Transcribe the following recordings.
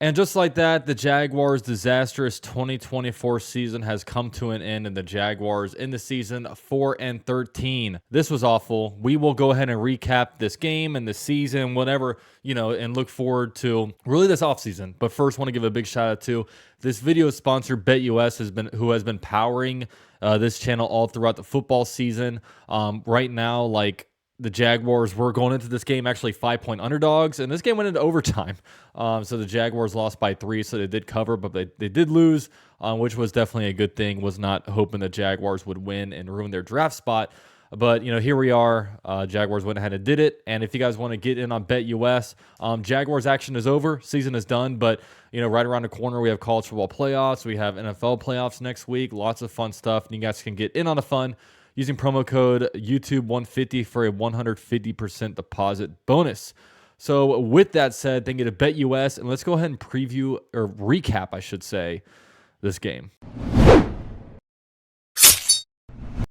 And just like that, the Jaguars' disastrous 2024 season has come to an end, and the Jaguars in the season 4-13. This was awful. We will go ahead and recap this game and the season, whatever, and look forward to really this offseason. But first, want to give a big shout out to this video sponsor, BetUS, who has been powering this channel all throughout the football season. Right now, the Jaguars were going into this game actually 5-point underdogs, and this game went into overtime. So the Jaguars lost by 3, so they did cover, but they did lose, which was definitely a good thing. Was not hoping the Jaguars would win and ruin their draft spot. But, here we are. Jaguars went ahead and did it. And if you guys want to get in on BetUS, Jaguars action is over. Season is done. But, right around the corner, we have college football playoffs. We have NFL playoffs next week. Lots of fun stuff. And you guys can get in on the fun using promo code YouTube150 for a 150% deposit bonus. So with that said, thank you to BetUS, and let's go ahead and preview, or recap, I should say, this game. To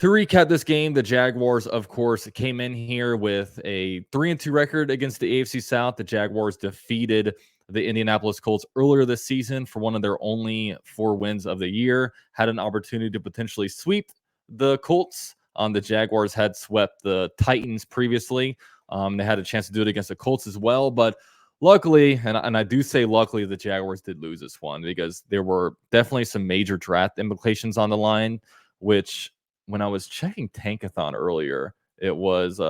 recap this game, the Jaguars, of course, came in here with a 3-2 record against the AFC South. The Jaguars defeated the Indianapolis Colts earlier this season for one of their only 4 wins of the year. Had an opportunity to potentially sweep the Colts. The Jaguars had swept the Titans previously. They had a chance to do it against the Colts as well, but luckily, and I do say luckily, the Jaguars did lose this one because there were definitely some major draft implications on the line, which when I was checking Tankathon earlier, it was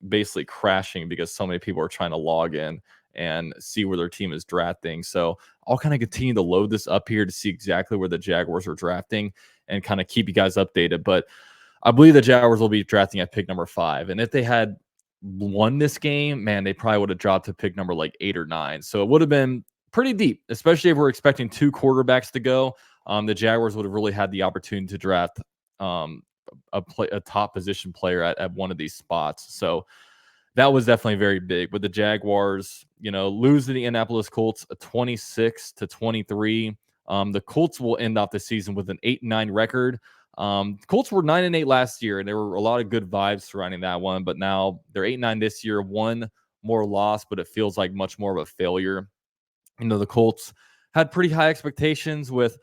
basically crashing because so many people are trying to log in and see where their team is drafting. So I'll kind of continue to load this up here to see exactly where the Jaguars are drafting and kind of keep you guys updated. But I believe the Jaguars will be drafting at pick number 5. And if they had won this game, man, they probably would have dropped to pick number 8 or 9. So it would have been pretty deep, especially if we're expecting 2 quarterbacks to go. The Jaguars would have really had the opportunity to draft a top position player at one of these spots. So that was definitely very big. But the Jaguars, lose to the Indianapolis Colts 26-23. The Colts will end off the season with an 8-9 record. Colts were 9-8 last year, and there were a lot of good vibes surrounding that one. But now they're 8-9 this year, 1 more loss, but it feels like much more of a failure. The Colts had pretty high expectations with,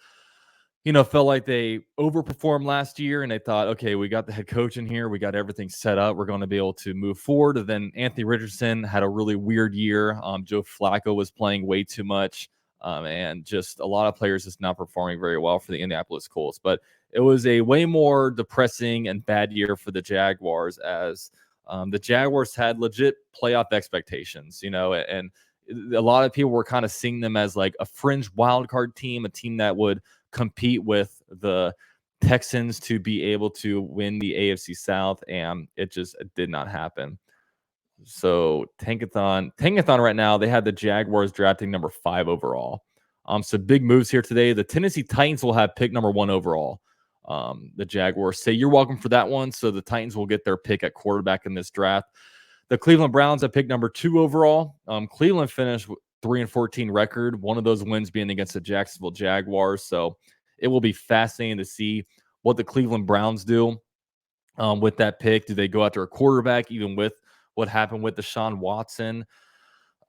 felt like they overperformed last year, and they thought, okay, we got the head coach in here, we got everything set up, we're going to be able to move forward. And then Anthony Richardson had a really weird year. Joe Flacco was playing way too much. And just a lot of players just not performing very well for the Indianapolis Colts. But it was a way more depressing and bad year for the Jaguars, as the Jaguars had legit playoff expectations, and a lot of people were kind of seeing them as like a fringe wildcard team, a team that would compete with the Texans to be able to win the AFC South, and it just did not happen. So Tankathon right now, they had the Jaguars drafting number 5 overall. So big moves here today. The Tennessee Titans will have pick number 1 overall. The Jaguars say you're welcome for that one. So the Titans will get their pick at quarterback in this draft. The Cleveland Browns have pick number 2 overall. Cleveland finished 3-14 record. One of those wins being against the Jacksonville Jaguars. So it will be fascinating to see what the Cleveland Browns do with that pick. Do they go after a quarterback, even with what happened with Deshaun Watson?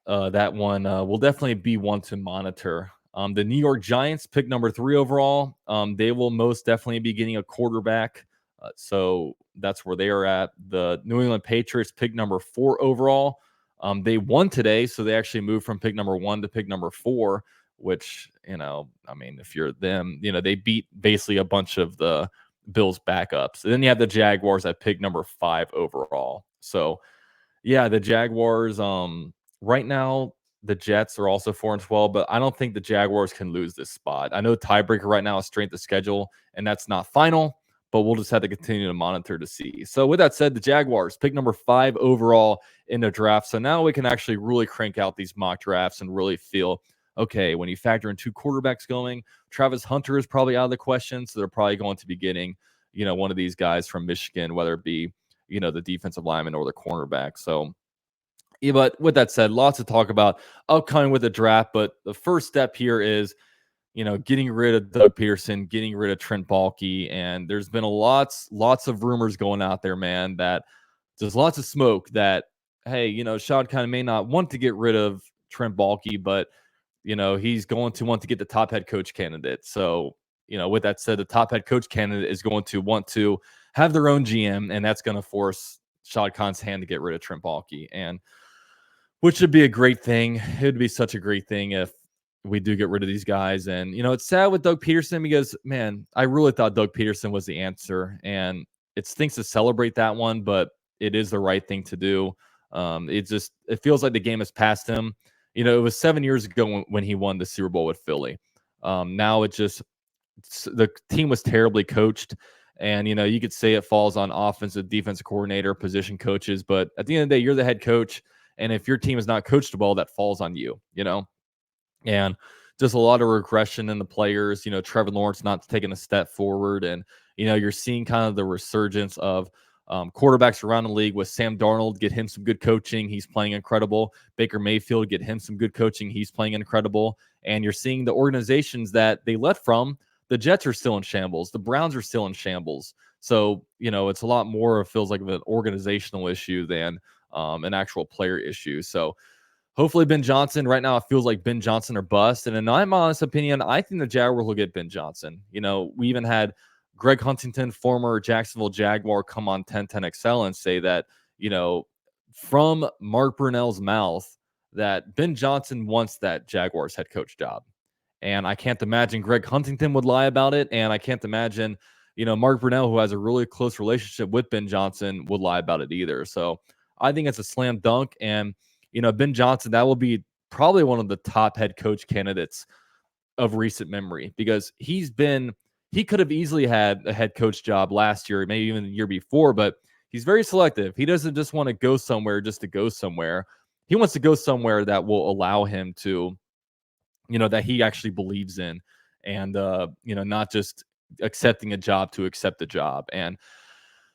That one will definitely be one to monitor. The New York Giants pick number 3 overall. They will most definitely be getting a quarterback. So that's where they are at. The New England Patriots pick number 4 overall. They won today, so they actually moved from pick number 1 to pick number 4, which, if you're them, they beat basically a bunch of the Bills backups. And then you have the Jaguars at pick number 5 overall. So yeah, the Jaguars, right now, the Jets are also 4-12, but I don't think the Jaguars can lose this spot. I know tiebreaker right now is strength of schedule, and that's not final, but we'll just have to continue to monitor to see. So with that said, the Jaguars pick number 5 overall in the draft. So now we can actually really crank out these mock drafts and really feel, okay, when you factor in 2 quarterbacks going, Travis Hunter is probably out of the question. So they're probably going to be getting, one of these guys from Michigan, whether it be, the defensive lineman or the cornerback. So, yeah, but with that said, lots to talk about upcoming with the draft. But the first step here is, getting rid of Doug Peterson, getting rid of Trent Baalke. And there's been lots of rumors going out there, man, that there's lots of smoke that, hey, Shad kind of may not want to get rid of Trent Baalke, but he's going to want to get the top head coach candidate. So, with that said, the top head coach candidate is going to want to have their own GM, and that's going to force Shad Khan's hand to get rid of Trent Baalke, and which would be a great thing. It would be such a great thing if we do get rid of these guys. And, it's sad with Doug Peterson because, man, I really thought Doug Peterson was the answer. And it stinks to celebrate that one, but it is the right thing to do. It feels like the game has passed him. It was 7 years ago when he won the Super Bowl with Philly. Now the team was terribly coached. And, you could say it falls on offensive, defensive coordinator, position coaches. But at the end of the day, you're the head coach. And if your team is not coached well, that falls on you, and just a lot of regression in the players. Trevor Lawrence not taking a step forward. And, you're seeing kind of the resurgence of quarterbacks around the league with Sam Darnold. Get him some good coaching. He's playing incredible. Baker Mayfield, get him some good coaching. He's playing incredible. And you're seeing the organizations that they left from. The Jets are still in shambles. The Browns are still in shambles. So, it's a lot more, it feels like, of an organizational issue than an actual player issue. So hopefully Ben Johnson. Right now, it feels like Ben Johnson or bust. And in my honest opinion, I think the Jaguars will get Ben Johnson. We even had Greg Huntington, former Jacksonville Jaguar, come on 1010XL and say that, from Mark Brunell's mouth, that Ben Johnson wants that Jaguars head coach job. And I can't imagine Greg Huntington would lie about it. And I can't imagine, Mark Brunell, who has a really close relationship with Ben Johnson, would lie about it either. So I think it's a slam dunk. And, Ben Johnson, that will be probably one of the top head coach candidates of recent memory, because he could have easily had a head coach job last year, maybe even the year before, but he's very selective. He doesn't just want to go somewhere just to go somewhere. He wants to go somewhere that will allow him to, that he actually believes in, and, not just accepting a job to accept a job. And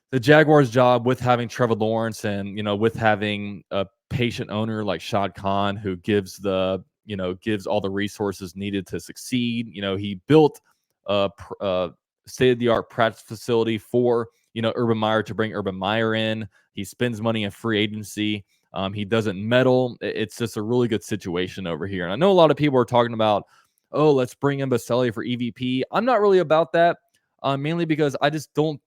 the Jaguars' job, with having Trevor Lawrence and, with having a patient owner like Shad Khan, who gives all the resources needed to succeed. He built a state-of-the-art practice facility for, Urban Meyer, to bring Urban Meyer in. He spends money in free agency. He doesn't meddle. It's just a really good situation over here. And I know a lot of people are talking about, oh, let's bring in Baselli for EVP. I'm not really about that. Mainly because I don't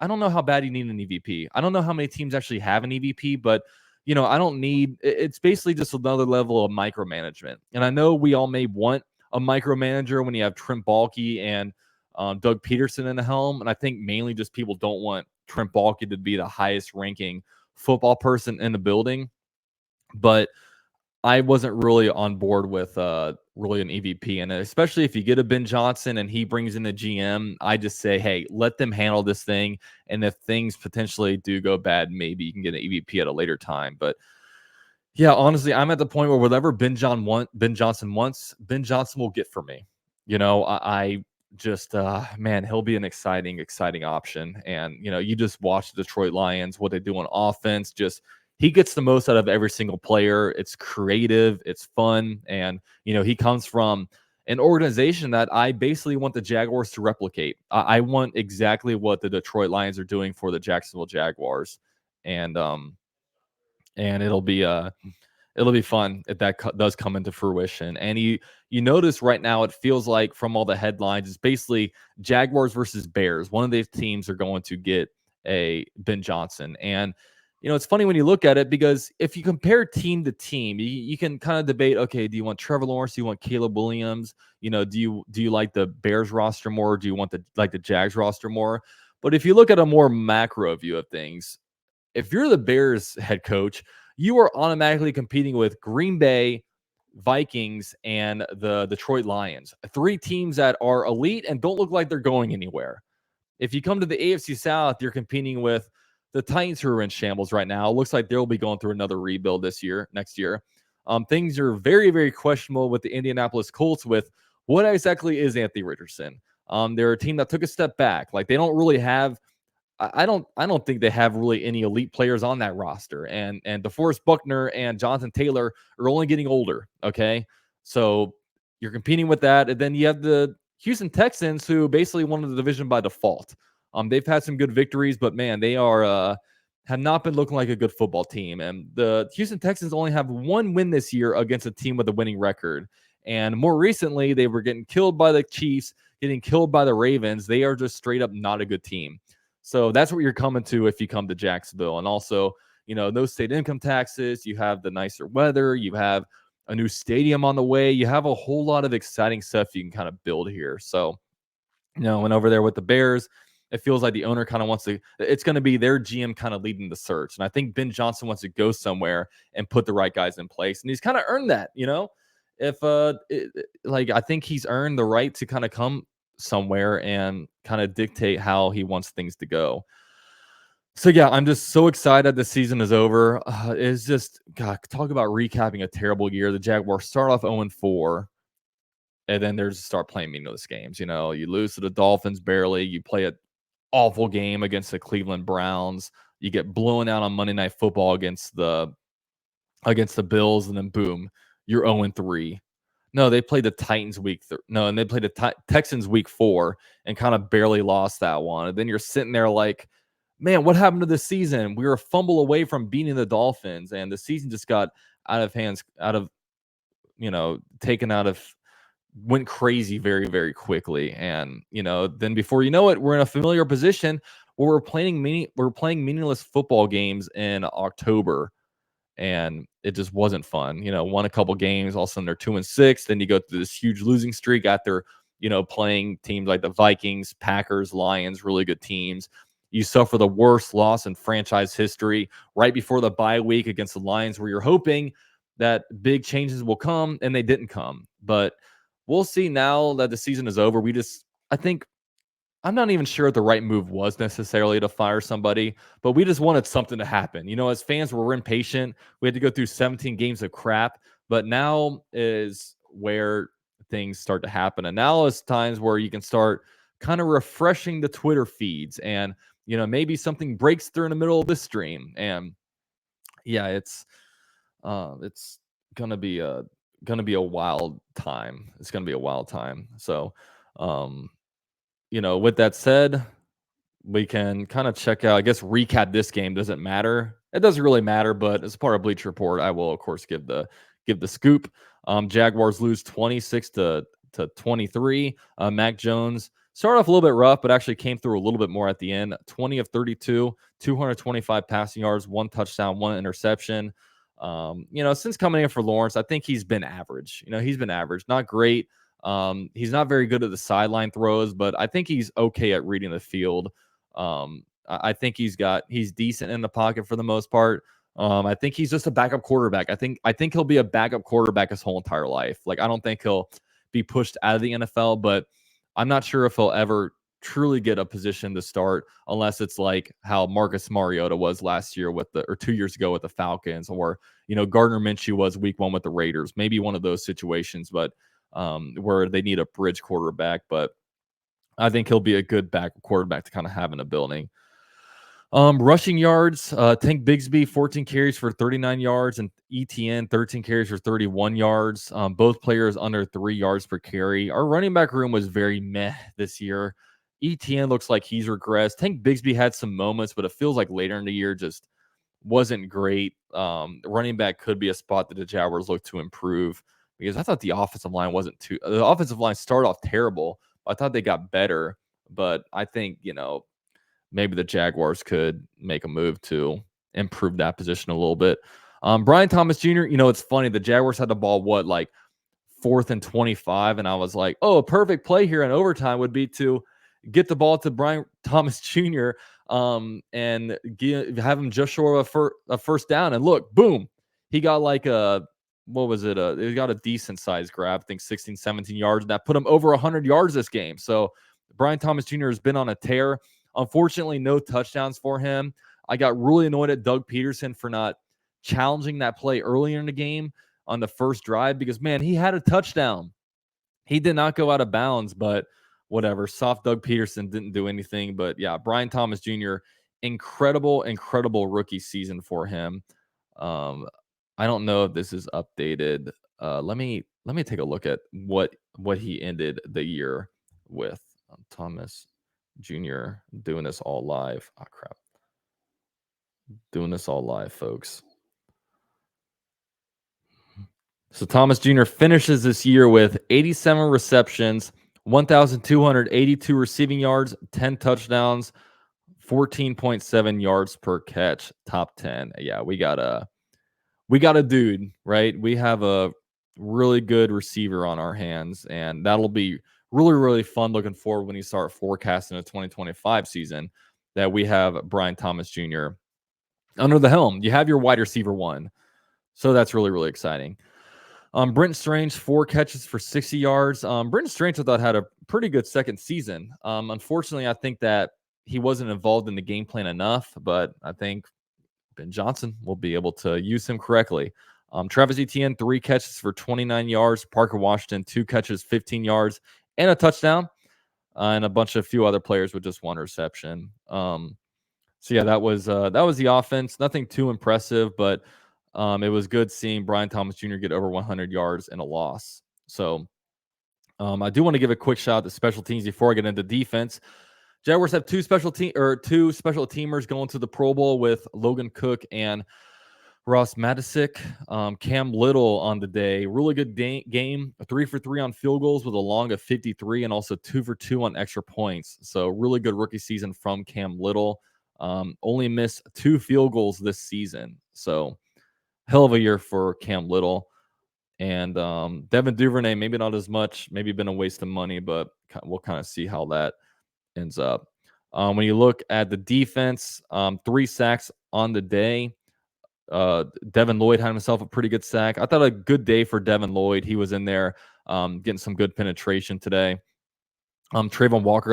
know how bad you need an EVP. I don't know how many teams actually have an EVP, but, I don't need, it's basically just another level of micromanagement. And I know we all may want a micromanager when you have Trent Baalke and Doug Peterson in the helm. And I think mainly just people don't want Trent Baalke to be the highest ranking football person in the building. But I wasn't really on board with really an EVP. And especially if you get a Ben Johnson and he brings in a GM, I just say, hey, let them handle this thing. And if things potentially do go bad, maybe you can get an EVP at a later time. But yeah, honestly, I'm at the point where whatever Ben Johnson wants, Ben Johnson will get for me. I just, man, he'll be an exciting option. And, you just watch the Detroit Lions, what they do on offense. Just, he gets the most out of every single player. It's creative, it's fun. And, he comes from an organization that I basically want the Jaguars to replicate. I want exactly what the Detroit Lions are doing for the Jacksonville Jaguars. And it'll be fun if that does come into fruition. And you notice right now, it feels like from all the headlines, it's basically Jaguars versus Bears. One of these teams are going to get a Ben Johnson. And, it's funny when you look at it, because if you compare team to team, you can kind of debate, okay, do you want Trevor Lawrence? Do you want Caleb Williams? Do you like the Bears roster more? Do you want the Jags roster more? But if you look at a more macro view of things, if you're the Bears head coach, you are automatically competing with Green Bay, Vikings, and the Detroit Lions. 3 teams that are elite and don't look like they're going anywhere. If you come to the AFC South, you're competing with the Titans, who are in shambles right now. It looks like they'll be going through another rebuild next year. Things are very, very questionable with the Indianapolis Colts with what exactly is Anthony Richardson. They're a team that took a step back. Like, they don't really have, I don't think they have really any elite players on that roster. And DeForest Buckner and Jonathan Taylor are only getting older. Okay. So you're competing with that. And then you have the Houston Texans, who basically won the division by default. They've had some good victories, but man, they have not been looking like a good football team. And the Houston Texans only have 1 win this year against a team with a winning record. And more recently, they were getting killed by the Chiefs, getting killed by the Ravens. They are just straight up not a good team. So that's what you're coming to if you come to Jacksonville. And also, no state income taxes. You have the nicer weather. You have a new stadium on the way. You have a whole lot of exciting stuff you can kind of build here. So, and over there with the Bears, it feels like the owner kind of wants to, it's going to be their GM kind of leading the search. And I think Ben Johnson wants to go somewhere and put the right guys in place. And he's kind of earned that, if like I think he's earned the right to kind of come somewhere and kind of dictate how he wants things to go. So yeah, I'm just so excited the season is over. It's just, God, talk about recapping a terrible year. The Jaguars start off 0-4, and then they just start playing meaningless games. You lose to the Dolphins barely. You play an awful game against the Cleveland Browns. You get blown out on Monday Night Football against the Bills, and then boom, you're 0-3. No, they played the Titans and they played the Texans week 4 and kind of barely lost that one. And then you're sitting there like, man, what happened to the season? We were a fumble away from beating the Dolphins, and the season just got out of hands, taken out of, went crazy very, very quickly. And, then before you know it, we're in a familiar position where we're playing meaningless football games in October, and it just wasn't fun. Won a couple games, all of a sudden they're 2-6. Then you go through this huge losing streak after, playing teams like the Vikings, Packers, Lions, really good teams. You suffer the worst loss in franchise history right before the bye week against the Lions, where you're hoping that big changes will come, and they didn't come. But we'll see now that the season is over. I think I'm not even sure if the right move was necessarily to fire somebody, but we just wanted something to happen. As fans, we're impatient. We had to go through 17 games of crap, but now is where things start to happen. And now is times where you can start kind of refreshing the Twitter feeds, and maybe something breaks through in the middle of this stream. And yeah, it's gonna be a wild time. It's gonna be a wild time. So um with that said, we can kind of check out, I guess, recap this game. Doesn't matter. It doesn't really matter, but as part of Bleach Report, I will of course give the scoop. Jaguars lose 26 to 23. Mac Jones started off a little bit rough, but actually came through a little bit more at the end. 20 of 32, 225 passing yards, 1 touchdown, 1 interception. Since coming in for Lawrence, I think he's been average. He's been average, not great. He's not very good at the sideline throws, but I think he's okay at reading the field. I think he's decent in the pocket for the most part. I think he's just a backup quarterback. I think he'll be a backup quarterback his whole entire life. Like, I don't think he'll be pushed out of the NFL, but I'm not sure if he'll ever truly get a position to start unless it's like how Marcus Mariota was last year or 2 years ago with the Falcons, or Gardner Minshew was week 1 with the Raiders. Maybe one of those situations, but where they need a bridge quarterback. But I think he'll be a good backup quarterback to kind of have in a building. Rushing yards, Tank Bigsby, 14 carries for 39 yards, and ETN, 13 carries for 31 yards. Both players under 3 yards per carry. Our running back room was very meh this year. ETN looks like he's regressed. Tank Bigsby had some moments, but it feels like later in the year just wasn't great. Running back could be a spot that the Jaguars look to improve, because I thought the offensive line the offensive line started off terrible. I thought they got better, but I think, maybe the Jaguars could make a move to improve that position a little bit. Brian Thomas Jr., it's funny. The Jaguars had the ball, like 4th and 25. And I was like, oh, a perfect play here in overtime would be to get the ball to Brian Thomas Jr. And have him just short of a first down. And look, boom, he got like he got a decent size grab, I think 16, 17 yards. And that put him over 100 yards this game. So Brian Thomas Jr. has been on a tear. Unfortunately, no touchdowns for him. I got really annoyed at Doug Peterson for not challenging that play earlier in the game on the first drive, because, man, he had a touchdown. He did not go out of bounds, but whatever. Soft Doug Peterson didn't do anything. But, yeah, Brian Thomas Jr., incredible rookie season for him. I don't know if this is updated. Let me take a look at what he ended the year with. Thomas Jr. doing this all live. Oh, crap. Doing this all live, folks. So Thomas Jr. finishes this year with 87 receptions, 1,282 receiving yards, 10 touchdowns, 14.7 yards per catch, top 10. Yeah, we got a dude, right? We have a really good receiver on our hands, and that'll be really, really fun looking forward when you start forecasting a 2025 season that we have Brian Thomas Jr. under the helm. You have your wide receiver one. So that's really, really exciting. Brenton Strange, 4 catches for 60 yards. Brenton Strange, I thought, had a pretty good second season. Unfortunately, I think that he wasn't involved in the game plan enough, but I think Ben Johnson will be able to use him correctly. Travis Etienne, 3 catches for 29 yards. Parker Washington, 2 catches, 15 yards, and a touchdown. And a bunch of few other players with just 1 reception. So yeah, that was the offense. Nothing too impressive, but it was good seeing Brian Thomas Jr. get over 100 yards in a loss. So I do want to give a quick shout out to special teams before I get into defense. Jaguars have two special teamers going to the Pro Bowl with Logan Cook and Ross Matisic. Cam Little on the day, really good game, 3 for 3 on field goals with a long of 53, and also 2 for 2 on extra points. So really good rookie season from Cam Little. Only missed 2 field goals this season. So hell of a year for Cam Little. And Devin Duvernay, maybe not as much, maybe been a waste of money, but we'll kind of see how that ends up. When you look at the defense, 3 sacks on the day. Devin Lloyd had himself a pretty good sack. I thought a good day for Devin Lloyd. He was in there getting some good penetration today. Trayvon Walker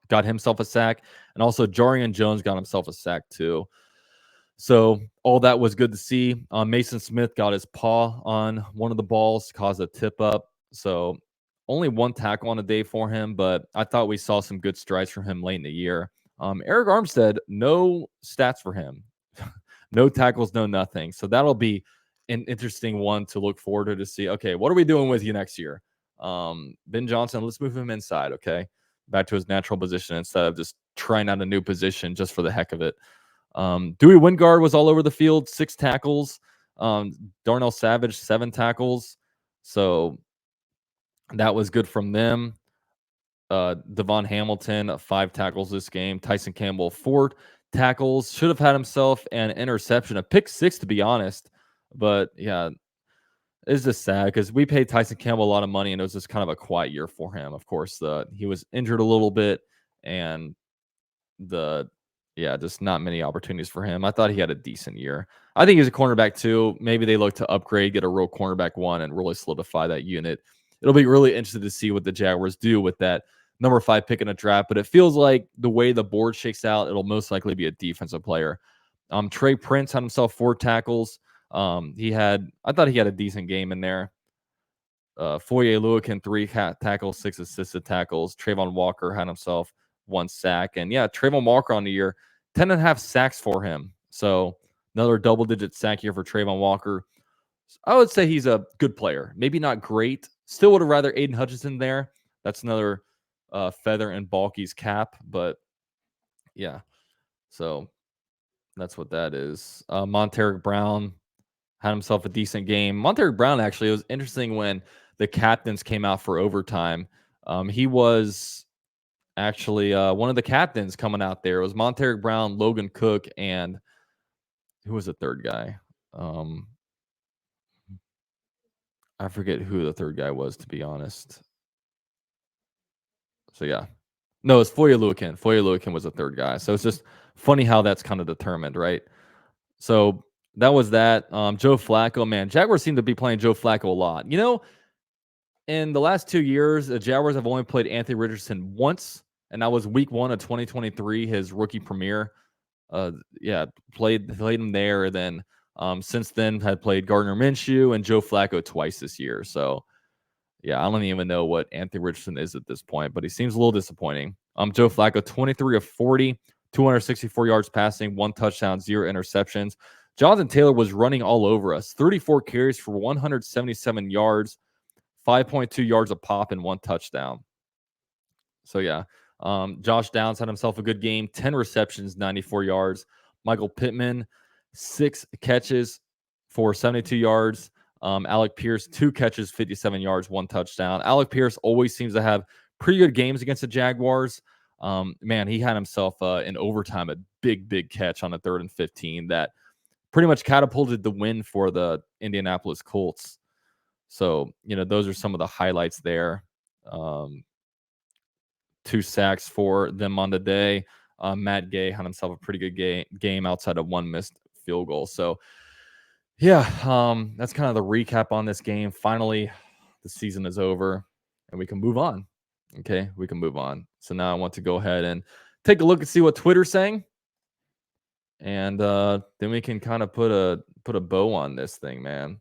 got himself a sack, and also Jarian Jones got himself a sack too. So all that was good to see. Mason Smith got his paw on one of the balls, caused a tip up. So only 1 tackle on the day for him, but I thought we saw some good strides from him late in the year. Eric Armstead, no stats for him. No tackles, no nothing. So that'll be an interesting one to look forward to see. Okay, what are we doing with you next year? Ben Johnson, let's move him inside, okay? Back to his natural position instead of just trying out a new position just for the heck of it. Dewey Wingard was all over the field, 6 tackles. Darnell Savage, 7 tackles. So that was good from them. Devon Hamilton, 5 tackles this game. Tyson Campbell, 4 tackles. Should have had himself an interception, a pick 6 to be honest. But yeah, it's just sad because we paid Tyson Campbell a lot of money and it was just kind of a quiet year for him. Of course, he was injured a little bit and just not many opportunities for him. I thought he had a decent year. I think he's a cornerback too. Maybe they look to upgrade, get a real cornerback one, and really solidify that unit. It'll be really interesting to see what the Jaguars do with that number 5 pick in a draft. But it feels like the way the board shakes out, it'll most likely be a defensive player. Trey Prince had himself 4 tackles. I thought he had a decent game in there. Foye Luakin, 3 tackles, 6 assisted tackles. Trayvon Walker had himself 1 sack. And yeah, Trayvon Walker on the year, 10.5 sacks for him. So another double-digit sack year for Trayvon Walker. I would say he's a good player. Maybe not great. Still would have rather Aiden Hutchinson there. That's another feather in Balky's cap. But yeah, so that's what that is. Monteric Brown had himself a decent game. Monteric Brown, actually, it was interesting when the captains came out for overtime. He was actually one of the captains coming out there. It was Monteric Brown, Logan Cook, and who was the third guy? I forget who the third guy was, to be honest. So yeah. No, it's Foye Luakin. Foye Luakin was the third guy. So it's just funny how that's kind of determined, right? So that was that. Joe Flacco, man. Jaguars seem to be playing Joe Flacco a lot. You know, in the last 2 years, the Jaguars have only played Anthony Richardson once, and that was week 1 of 2023, his rookie premiere. Played him there. Then since then had played Gardner Minshew and Joe Flacco twice this year. So yeah, I don't even know what Anthony Richardson is at this point, but he seems a little disappointing. Joe Flacco, 23 of 40, 264 yards passing, 1 touchdown, 0 interceptions. Jonathan Taylor was running all over us. 34 carries for 177 yards, 5.2 yards a pop, and 1 touchdown. So yeah, Josh Downs had himself a good game. 10 receptions, 94 yards. Michael Pittman, 6 catches for 72 yards. Alec Pierce, 2 catches, 57 yards, 1 touchdown. Alec Pierce always seems to have pretty good games against the Jaguars. Man, he had himself in overtime a big catch on a 3rd and 15 that pretty much catapulted the win for the Indianapolis Colts. So, those are some of the highlights there. 2 sacks for them on the day. Matt Gay had himself a pretty good game outside of 1 missed field goal. So, yeah, that's kind of the recap on this game. Finally, the season is over and we can move on. Okay, we can move on. So now I want to go ahead and take a look and see what Twitter's saying. And then we can kind of put a bow on this thing, man.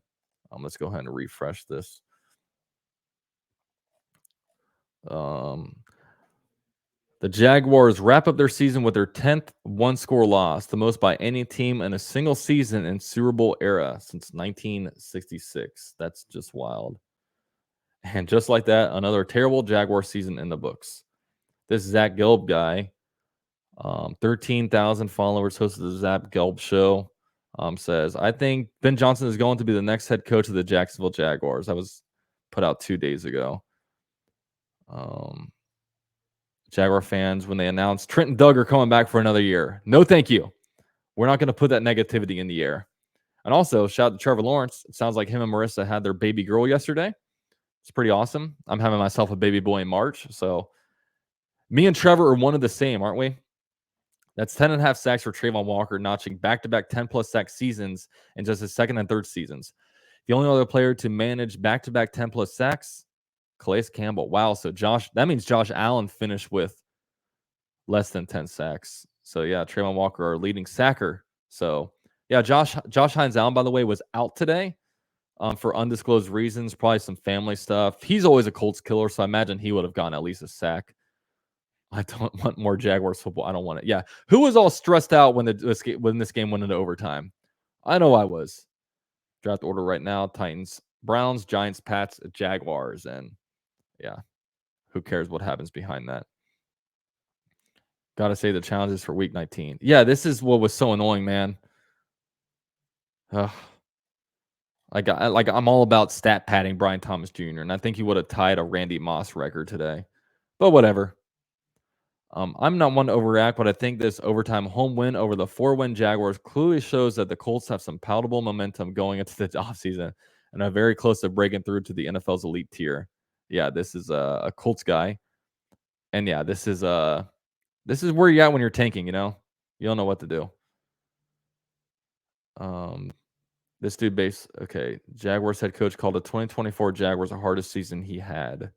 Let's go ahead and refresh this. The Jaguars wrap up their season with their 10th one-score loss, the most by any team in a single season in Super Bowl era since 1966. That's just wild. And just like that, another terrible Jaguar season in the books. This Zach Gelb guy, 13,000 followers, hosted the Zach Gelb show, says, I think Ben Johnson is going to be the next head coach of the Jacksonville Jaguars. That was put out 2 days ago. Jaguar fans, when they announced Trent and Doug are coming back for another year. No, thank you. We're not going to put that negativity in the air. And also, shout out to Trevor Lawrence. It sounds like him and Marissa had their baby girl yesterday. It's pretty awesome. I'm having myself a baby boy in March. So me and Trevor are one of the same, aren't we? That's 10.5 sacks for Trayvon Walker, notching back-to-back 10-plus sack seasons in just his 2nd and 3rd seasons. The only other player to manage back-to-back 10-plus sacks, Calais Campbell. Wow, so that means Josh Allen finished with less than 10 sacks. So, yeah, Trayvon Walker, our leading sacker. So, yeah, Josh Hines Allen, by the way, was out today for undisclosed reasons, probably some family stuff. He's always a Colts killer, so I imagine he would have gotten at least a sack. I don't want more Jaguars football. I don't want it. Yeah. Who was all stressed out when this game went into overtime? I know I was. Draft order right now. Titans, Browns, Giants, Pats, Jaguars. And yeah, who cares what happens behind that? Got to say the challenges for week 19. Yeah, this is what was so annoying, man. I'm all about stat padding Brian Thomas Jr., and I think he would have tied a Randy Moss record today. But whatever. I'm not one to overreact, but I think this overtime home win over the 4-win Jaguars clearly shows that the Colts have some palatable momentum going into the offseason and are very close to breaking through to the NFL's elite tier. Yeah, this is a Colts guy. And yeah, this is where you're at when you're tanking, you don't know what to do. This dude Jaguars head coach called the 2024 Jaguars the hardest season he had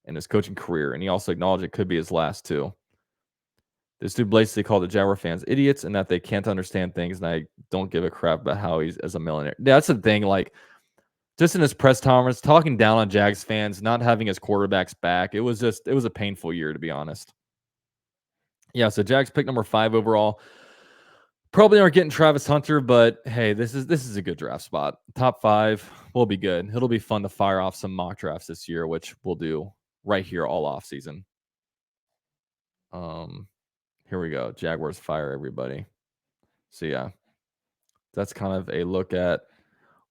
in his coaching career, and he also acknowledged it could be his last too. This dude basically called the Jaguar fans idiots and that they can't understand things, and I don't give a crap about how he's as a millionaire. That's the thing, like, just in his press conference, talking down on Jags fans, not having his quarterbacks back. It was a painful year, to be honest. Yeah, so Jags pick number 5 overall. Probably aren't getting Travis Hunter, but hey, this is a good draft spot. Top 5 will be good. It'll be fun to fire off some mock drafts this year, which we'll do right here all off season. Here we go. Jaguars fire everybody. So yeah, that's kind of a look at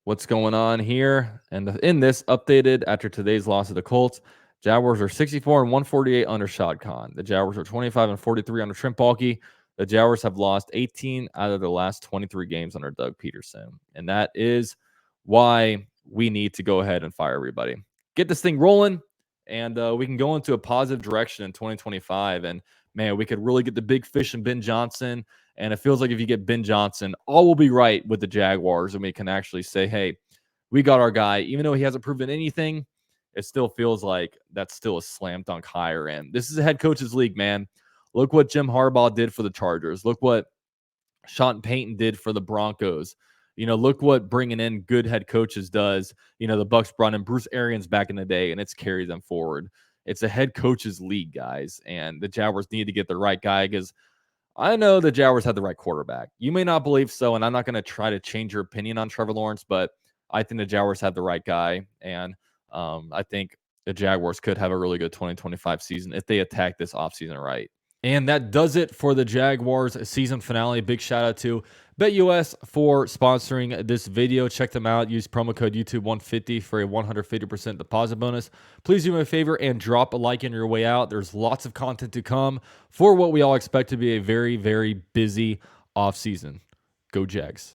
what's going on here. And in this updated after today's loss to the Colts, Jaguars are 64 and 148 under Shad Khan. The Jaguars are 25 and 43 under Trent Baalke. The Jaguars have lost 18 out of the last 23 games under Doug Peterson. And that is why we need to go ahead and fire everybody. Get this thing rolling, and we can go into a positive direction in 2025. And man, we could really get the big fish in Ben Johnson. And it feels like if you get Ben Johnson, all will be right with the Jaguars. And we can actually say, hey, we got our guy. Even though he hasn't proven anything, it still feels like that's still a slam dunk hire. And this is a head coach's league, man. Look what Jim Harbaugh did for the Chargers. Look what Sean Payton did for the Broncos. Look what bringing in good head coaches does. The Bucs brought in Bruce Arians back in the day, and it's carried them forward. It's a head coach's league, guys, and the Jaguars need to get the right guy because I know the Jaguars had the right quarterback. You may not believe so, and I'm not going to try to change your opinion on Trevor Lawrence, but I think the Jaguars had the right guy, and I think the Jaguars could have a really good 2025 season if they attack this offseason right. And that does it for the Jaguars season finale. Big shout out to BetUS for sponsoring this video. Check them out. Use promo code YouTube150 for a 150% deposit bonus. Please do me a favor and drop a like on your way out. There's lots of content to come for what we all expect to be a very, very busy offseason. Go Jags.